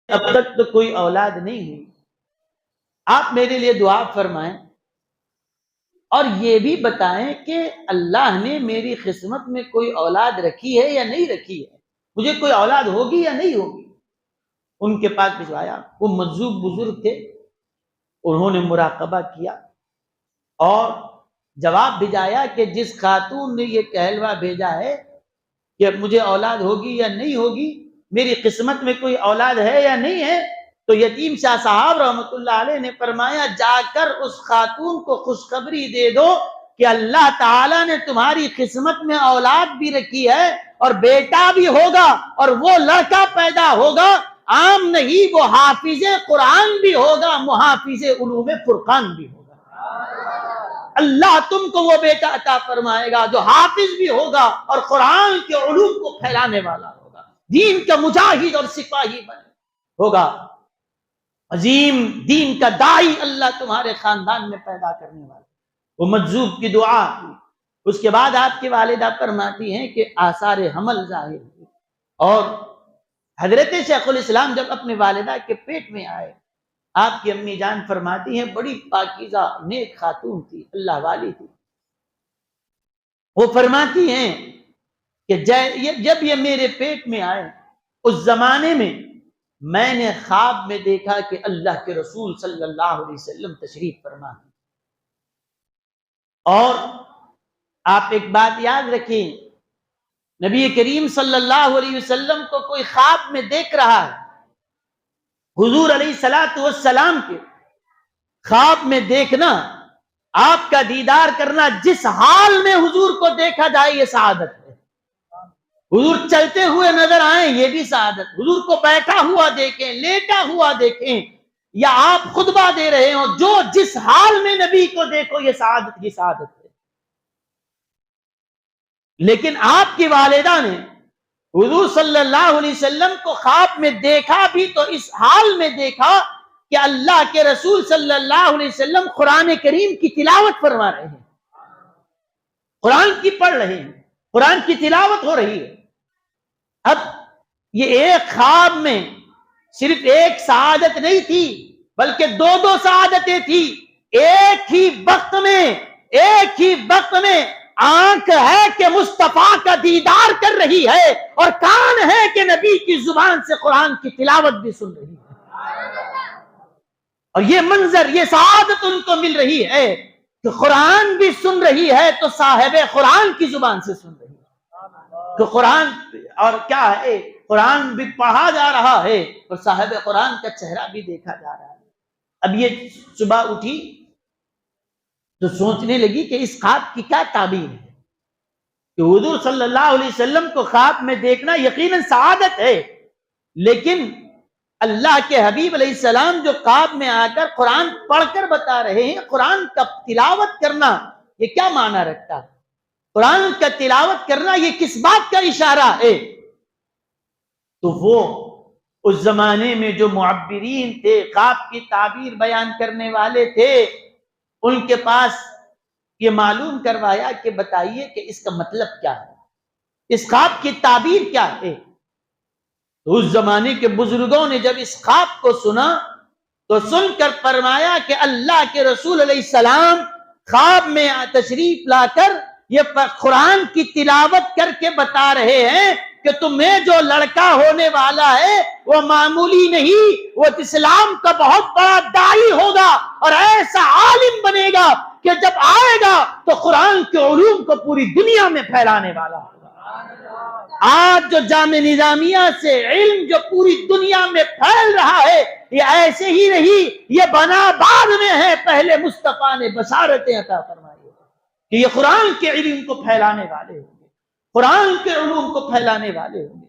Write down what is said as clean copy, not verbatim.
اب تک تو کوئی اولاد نہیں ہوئی، آپ میرے لیے دعا فرمائیں اور یہ بھی بتائیں کہ اللہ نے میری قسمت میں کوئی اولاد رکھی ہے یا نہیں رکھی ہے، مجھے کوئی اولاد ہوگی یا نہیں ہوگی۔ ان کے پاس بھجوایا، وہ مجذوب بزرگ تھے، انہوں نے مراقبہ کیا اور جواب بھیجایا کہ جس خاتون نے یہ کہلوا بھیجا ہے کہ مجھے اولاد ہوگی یا نہیں ہوگی، میری قسمت میں کوئی اولاد ہے یا نہیں ہے، تو یتیم شاہ صاحب رحمۃ اللہ علیہ نے فرمایا جا کر اس خاتون کو خوشخبری دے دو کہ اللہ تعالیٰ نے تمہاری قسمت میں اولاد بھی رکھی ہے اور بیٹا بھی ہوگا، اور وہ لڑکا پیدا ہوگا عام نہیں، وہ حافظ قرآن بھی ہوگا، محافظ علوم فرقان بھی ہوگا۔ اللہ تم کو وہ بیٹا عطا فرمائے گا جو حافظ بھی ہوگا اور قرآن کے علوم کو پھیلانے والا ہوگا، دین کا مجاہد اور سپاہی بنے ہوگا، عظیم دین کا داعی اللہ تمہارے خاندان میں پیدا کرنے والا۔ وہ مجذوب کی دعا کی۔ اس کے بعد آپ کی والدہ فرماتی ہیں کہ آثار حمل ظاہر ہوئے، اور حضرت شیخ الاسلام جب اپنے والدہ کے پیٹ میں آئے، آپ کی امی جان فرماتی ہیں بڑی پاکیزہ نیک خاتون تھی، اللہ والی تھی۔ وہ فرماتی ہیں کہ جب یہ میرے پیٹ میں آئے، اس زمانے میں نے خواب میں دیکھا کہ اللہ کے رسول صلی اللہ علیہ وسلم تشریف فرما ہیں، اور آپ ایک بات یاد رکھیں، نبی کریم صلی اللہ علیہ وسلم کو کوئی خواب میں دیکھ رہا ہے، حضور علیہ السلام کے خواب میں دیکھنا، آپ کا دیدار کرنا، جس حال میں حضور کو دیکھا جائے یہ سعادت ہے۔ حضور چلتے ہوئے نظر آئیں یہ بھی سعادت، حضور کو بیٹھا ہوا دیکھیں، لیٹا ہوا دیکھیں، یا آپ خطبہ دے رہے ہوں، جو جس حال میں نبی کو دیکھو یہ سعادت ہی سعادت ہے۔ لیکن آپ کی والدہ نے حضور صلی اللہ علیہ وسلم کو خواب میں دیکھا بھی تو اس حال میں دیکھا کہ اللہ کے رسول صلی اللہ علیہ وسلم قرآن کریم کی تلاوت فرما رہے ہیں، قرآن کی پڑھ رہے ہیں، قرآن کی تلاوت ہو رہی ہے۔ اب یہ ایک خواب میں صرف ایک سعادت نہیں تھی بلکہ دو سعادتیں تھی۔ ایک ہی وقت میں آنکھ ہے کہ مصطفیٰ کا دیدار کر رہی ہے، اور کان ہے کہ نبی کی زبان سے قرآن کی تلاوت بھی سن رہی ہے، اور یہ منظر، یہ سعادت ان کو مل رہی ہے کہ قرآن بھی سن رہی ہے تو صاحب قرآن کی زبان سے سن رہی ہے، کہ قرآن اور کیا ہے، قرآن بھی پڑھا جا رہا ہے اور صاحب قرآن کا چہرہ بھی دیکھا جا رہا ہے۔ اب یہ صبح اٹھی تو سوچنے لگی کہ اس خواب کی کیا تعبیر ہے، کہ حضور صلی اللہ علیہ وسلم کو خواب میں دیکھنا یقیناً سعادت ہے، لیکن اللہ کے حبیب علیہ السلام جو خواب میں آ کر قرآن پڑھ کر بتا رہے ہیں، قرآن کا تلاوت کرنا یہ کیا معنی رکھتا ہے، قرآن کا تلاوت کرنا یہ کس بات کا اشارہ ہے؟ تو وہ اس زمانے میں جو معبرین تھے، خواب کی تعبیر بیان کرنے والے تھے، ان کے پاس یہ معلوم کروایا کہ بتائیے کہ اس کا مطلب کیا ہے، اس خواب کی تعبیر کیا ہے۔ تو اس زمانے کے بزرگوں نے جب اس خواب کو سنا تو سن کر فرمایا کہ اللہ کے رسول علیہ السلام خواب میں تشریف لا کر یہ قرآن کی تلاوت کر کے بتا رہے ہیں کہ تمہیں جو لڑکا ہونے والا ہے وہ معمولی نہیں، وہ اسلام کا بہت بڑا داعی ہوگا اور ایسا عالم بنے گا کہ جب آئے گا تو قرآن کے علوم کو پوری دنیا میں پھیلانے والا ہوگا۔ آج جو جامع نظامیہ سے علم جو پوری دنیا میں پھیل رہا ہے یہ ایسے ہی نہیں، یہ بنا بعد میں ہے، پہلے مصطفیٰ نے بشارتیں عطا فرمائی کہ یہ قرآن کے علم کو پھیلانے والے ہوں گے، قرآن کے علوم کو پھیلانے والے ہوں گے۔